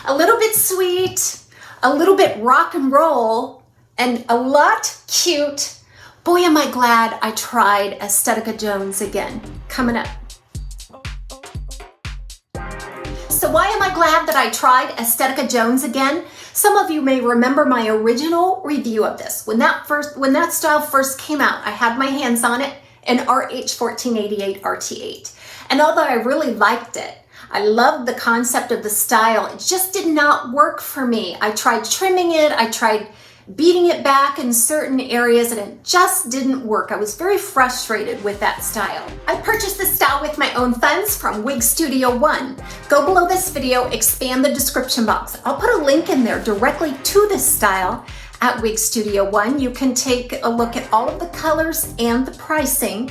A little bit sweet, a little bit rock and roll, and a lot cute. Boy, am I glad I tried Estetica Jones again. Coming up. So why am I glad that I tried Estetica Jones again? Some of you may remember my original review of this. When that style first came out, I had my hands on it in RH1488 RT8. And although I really liked it, I loved the concept of the style, it just did not work for me. I tried trimming it, I tried beating it back in certain areas, and it just didn't work. I was very frustrated with that style. I purchased this style with my own funds from Wig Studio One. Go below this video, expand the description box. I'll put a link in there directly to this style at Wig Studio One. You can take a look at all of the colors and the pricing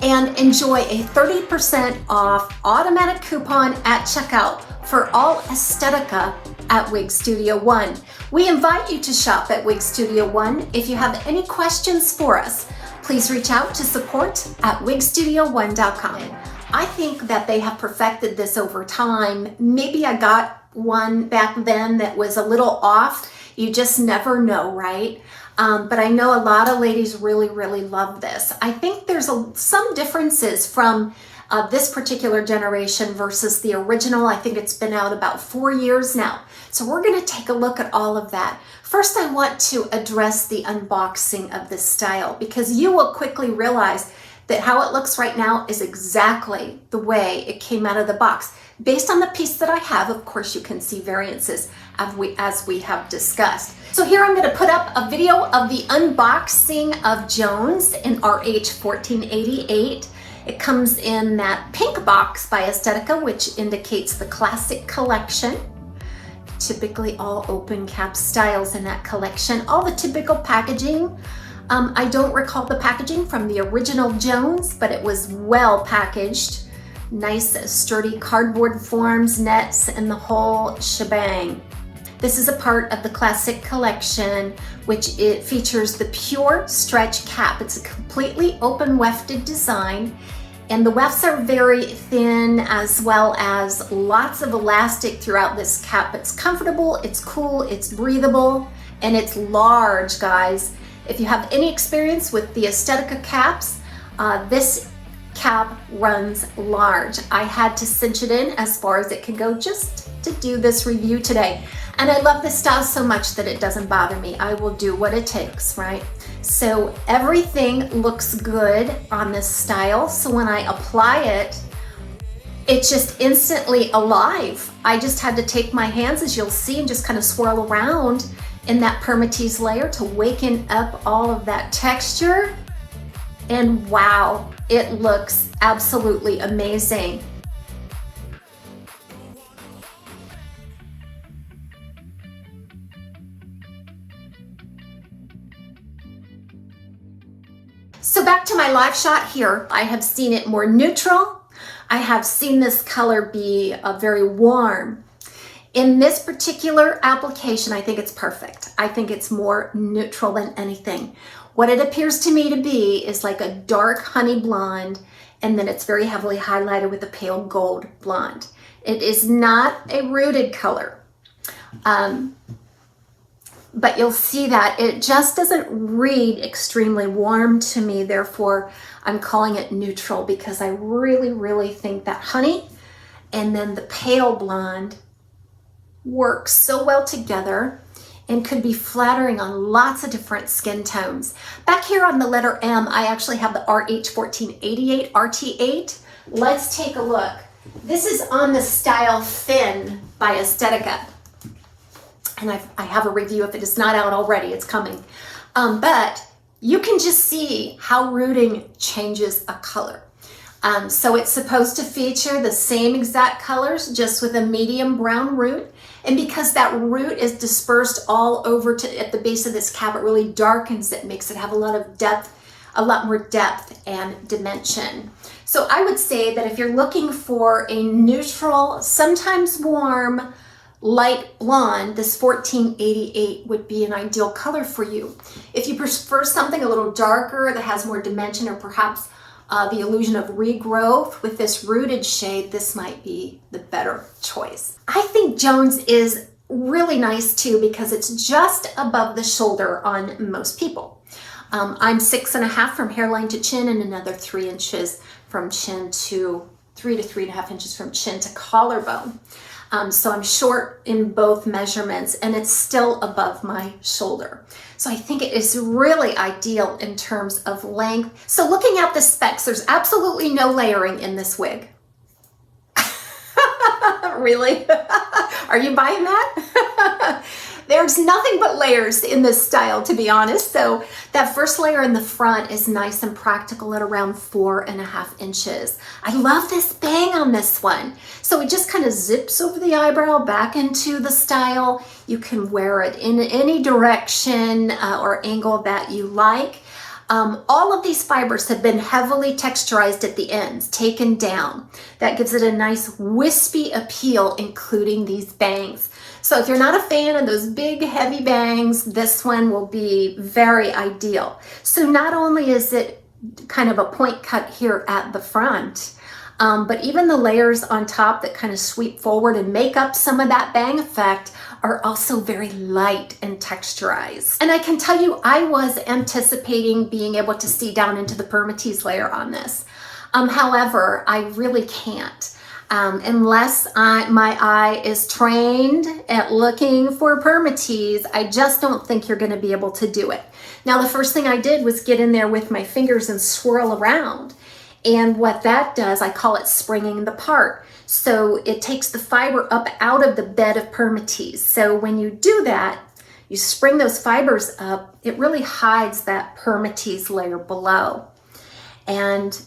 and enjoy a 30% off automatic coupon at checkout for all Estetica at Wig Studio One. We invite you to shop at Wig Studio One. If you have any questions for us, please reach out to support@wigstudio1.com. I think that they have perfected this over time. Maybe I got one back then that was a little off. You just never know, right? But I know a lot of ladies really, really love this. I think there's some differences from this particular generation versus the original. I think it's been out about 4 years now. So we're going to take a look at all of that. First, I want to address the unboxing of this style because you will quickly realize that how it looks right now is exactly the way it came out of the box. Based on the piece that I have, of course, you can see variances as we have discussed. So here I'm going to put up a video of the unboxing of Jones in RH1488. It comes in that pink box by Estetica, which indicates the classic collection. Typically all open cap styles in that collection. All the typical packaging. I don't recall the packaging from the original Jones, but it was well packaged. Nice sturdy cardboard forms, nets, and the whole shebang. This is a part of the classic collection, which it features the pure stretch cap. It's a completely open wefted design, and the wefts are very thin as well as lots of elastic throughout this cap. It's comfortable, it's cool, it's breathable, and it's large, guys. If you have any experience with the Estetica caps, this cap runs large. I had to cinch it in as far as it could go just to do this review today. And I love this style so much that it doesn't bother me. I will do what it takes, right? So everything looks good on this style. So when I apply it, it's just instantly alive. I just had to take my hands, as you'll see, and just kind of swirl around in that permatease layer to waken up all of that texture. And wow, it looks absolutely amazing. So back to my live shot here. I have seen it more neutral. I have seen this color be very warm. In this particular application, I think it's perfect. I think it's more neutral than anything. What it appears to me to be is like a dark honey blonde, and then it's very heavily highlighted with a pale gold blonde. It is not a rooted color. But you'll see that it just doesn't read extremely warm to me. Therefore, I'm calling it neutral because I really, really think that honey and then the pale blonde works so well together and could be flattering on lots of different skin tones. Back here on the letter M, I actually have the RH1488 RT8. Let's take a look. This is on the style Thin by Estetica. And I have a review. If it is not out already, it's coming. But you can just see how rooting changes a color. So it's supposed to feature the same exact colors, just with a medium brown root. And because that root is dispersed all over at the base of this cap, it really darkens it, makes it have a lot of depth, a lot more depth and dimension. So I would say that if you're looking for a neutral, sometimes warm, light blonde, this 1488 would be an ideal color for you. If you prefer something a little darker that has more dimension, or perhaps the illusion of regrowth with this rooted shade, this might be the better choice. I think Jones is really nice too because it's just above the shoulder on most people. I'm 6.5 from hairline to chin and another 3 inches from chin to 3 to 3.5 inches from chin to collarbone. So I'm short in both measurements and it's still above my shoulder. So I think it is really ideal in terms of length. So looking at the specs, there's absolutely no layering in this wig. Really? Are you buying that? There's nothing but layers in this style, to be honest. So that first layer in the front is nice and practical at around 4.5 inches. I love this bang on this one. So it just kind of zips over the eyebrow back into the style. You can wear it in any direction or angle that you like. All of these fibers have been heavily texturized at the ends, taken down. That gives it a nice wispy appeal, including these bangs. So if you're not a fan of those big heavy bangs, this one will be very ideal. So not only is it kind of a point cut here at the front, but even the layers on top that kind of sweep forward and make up some of that bang effect are also very light and texturized. And I can tell you, I was anticipating being able to see down into the permatease layer on this. However, I really can't. Unless my eye is trained at looking for permatease, I just don't think you're going to be able to do it. Now, the first thing I did was get in there with my fingers and swirl around. And what that does, I call it springing the part. So it takes the fiber up out of the bed of permatease. So when you do that, you spring those fibers up, it really hides that permatease layer below. And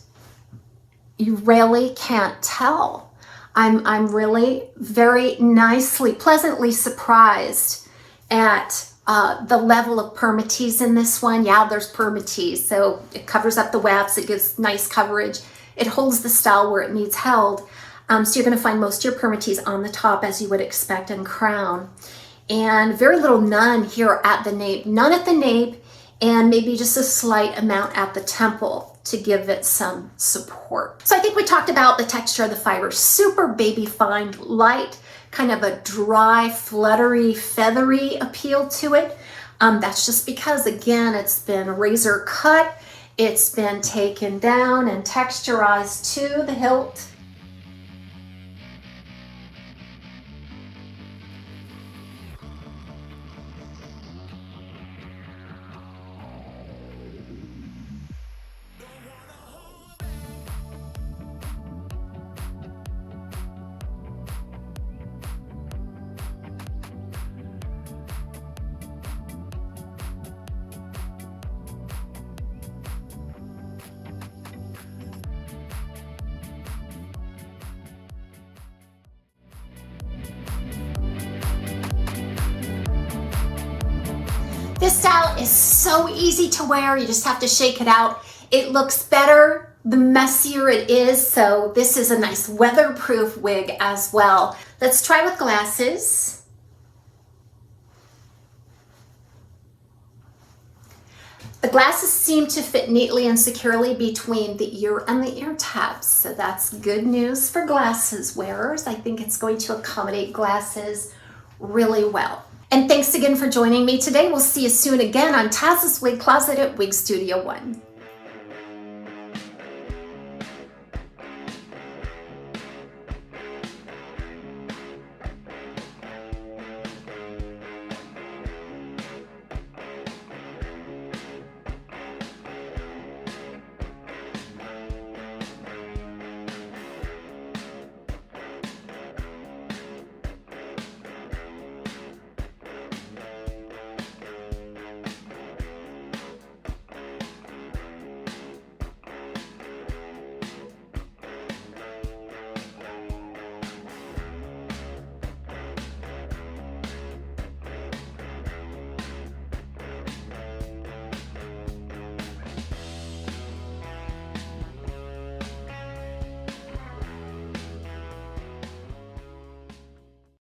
you really can't tell. I'm really very pleasantly surprised at the level of permatease in this one. Yeah, there's permatease, so it covers up the wefts, it gives nice coverage, it holds the style where it needs held. So you're going to find most of your permatease on the top, as you would expect in crown, and very little, none here at the nape, none at the nape, and maybe just a slight amount at the temple to give it some support. So I think we talked about the texture of the fiber. Super baby fine, light, kind of a dry, fluttery, feathery appeal to it. That's just because, again, it's been razor cut, it's been taken down and texturized to the hilt. This style is so easy to wear, you just have to shake it out. It looks better the messier it is, so this is a nice weatherproof wig as well. Let's try with glasses. The glasses seem to fit neatly and securely between the ear and the ear tabs, so that's good news for glasses wearers. I think it's going to accommodate glasses really well. And thanks again for joining me today. We'll see you soon again on TAZS's Wig Closet at Wig Studio One.